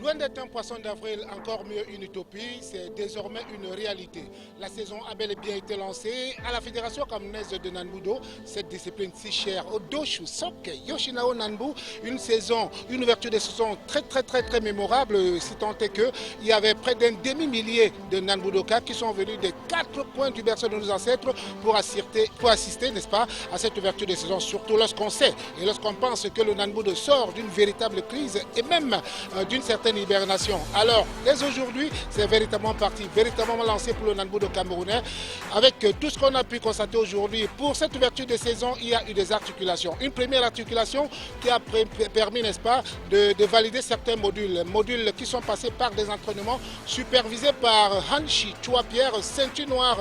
Loin d'être un poisson d'avril, encore mieux une utopie, c'est désormais une réalité. La saison a bel et bien été lancée à la Fédération camerounaise de Nanbudo, cette discipline si chère au Doshu Soke Yoshinao Nanbu, une saison, une ouverture de saison très mémorable, si tant est qu'il y avait près d'un demi-millier de Nanbudoka qui sont venus des 4 coins du berceau de nos ancêtres pour assister, n'est-ce pas, à cette ouverture de saison, surtout lorsqu'on sait et lorsqu'on pense que le Nanbudo sort d'une véritable crise et même d'une certaine hibernation. Alors, dès aujourd'hui, c'est véritablement parti, véritablement lancé pour le Nanbudo camerounais. Avec tout ce qu'on a pu constater aujourd'hui, pour cette ouverture de saison, il y a eu des articulations. Une première articulation qui a permis, n'est-ce pas, de valider certains modules qui sont passés par des entraînements supervisés par Hanshi Chouapierre, ceinture noire,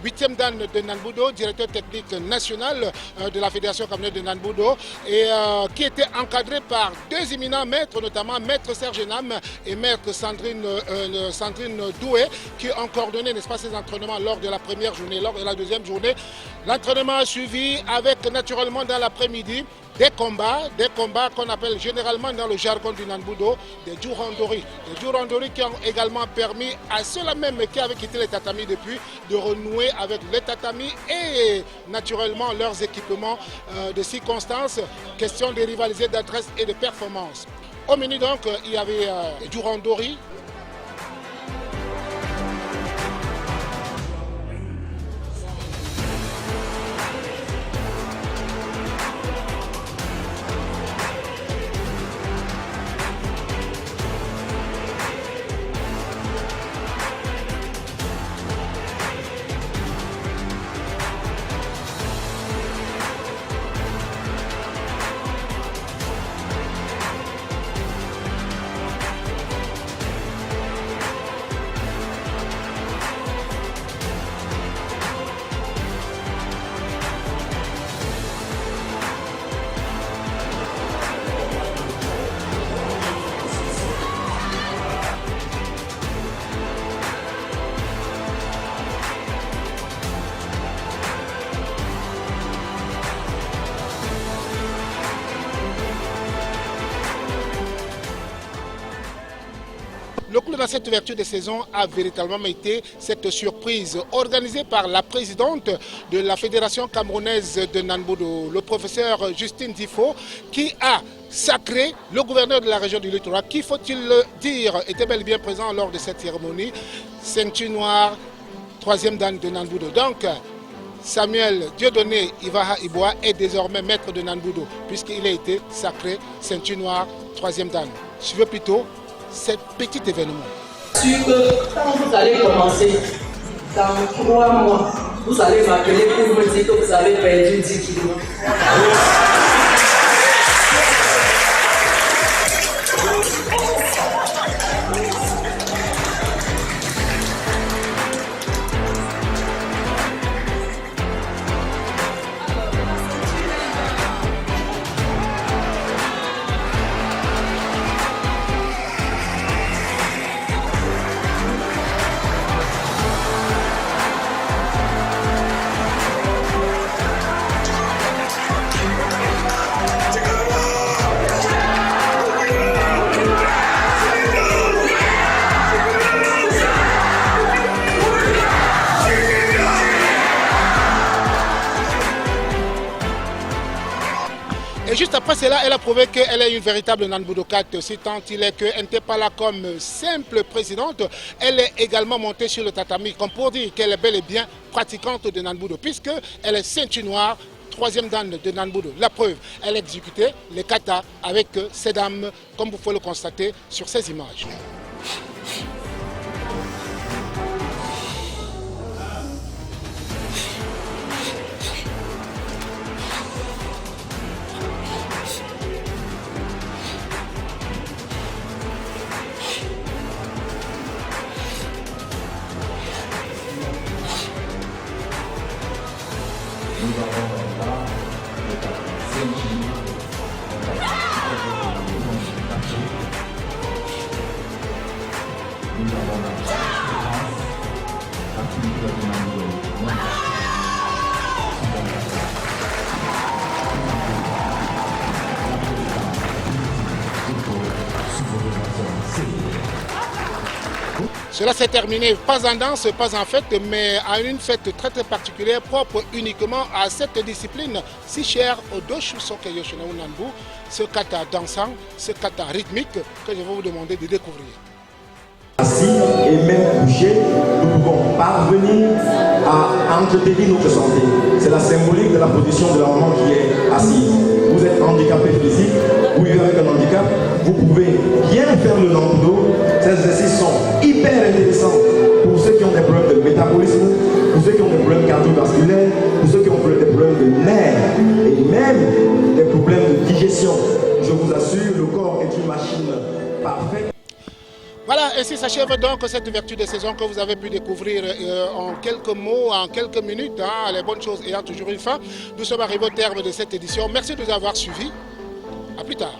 8e dan de Nanbudo, directeur technique national de la Fédération camerounaise de Nanbudo, et qui était encadré par 2 éminents maîtres, notamment Maître Serge Nam et Maître Sandrine Doué, qui ont coordonné, n'est-ce pas, ces entraînements lors de la première journée. Lors de la deuxième journée, l'entraînement a suivi avec naturellement dans l'après-midi des combats qu'on appelle généralement dans le jargon du Nanbudo des Djurandori. Des Djurandori qui ont également permis à ceux-là même qui avaient quitté les tatamis depuis de renouer avec les tatamis et naturellement leurs équipements de circonstances. Question de rivaliser d'adresse et de performance. Au menu donc, il y avait des Djurandori. Le clou dans cette ouverture de saison a véritablement été cette surprise organisée par la présidente de la Fédération camerounaise de Nanbudo, le professeur Justine Difo, qui a sacré le gouverneur de la région du littoral, qui, faut-il le dire, était bel et bien présent lors de cette cérémonie, ceinture noire, 3e dan de Nanbudo. Donc, Samuel Dieudonné Ivaha Iboa est désormais maître de Nanbudo, puisqu'il a été sacré ceinture noire, 3e dan. Je veux plutôt cet petit événement. Sûr que quand vous allez commencer, dans 3 mois, vous allez m'appeler pour me dire que vous avez perdu 10 kilos. Et juste après cela, elle a prouvé qu'elle est une véritable Nanbudokate, si tant il est qu'elle n'était pas là comme simple présidente. Elle est également montée sur le tatami, comme pour dire qu'elle est bel et bien pratiquante de Nanbudo, puisqu'elle est ceinture noire, 3e dan de Nanbudo. La preuve, elle a exécuté les katas avec ces dames, comme vous pouvez le constater sur ces images. Nous avons là le tapis Cela s'est terminé pas en danse, pas en fête, mais à une fête très très particulière, propre uniquement à cette discipline si chère au Doshu Soke Yoshino Nanbu, ce kata dansant, ce kata rythmique que je vais vous demander de découvrir. Assis et même couché, nous pouvons parvenir à entretenir notre santé. C'est la symbolique de la position de la maman qui est assise. Vous êtes handicapé physique, vous vivez avec un handicap, vous pouvez bien faire le Nanbudo. Ces exercices sont hyper intéressants pour ceux qui ont des problèmes de métabolisme, pour ceux qui ont des problèmes cardiovasculaires, pour ceux qui ont des problèmes de nerfs et même des problèmes de digestion. Je vous assure, le corps est une machine parfaite. Voilà, ainsi s'achève donc cette vertu de saison que vous avez pu découvrir en quelques mots, en quelques minutes. Hein, les bonnes choses ayant toujours une fin. Nous sommes arrivés au terme de cette édition. Merci de nous avoir suivis. À plus tard.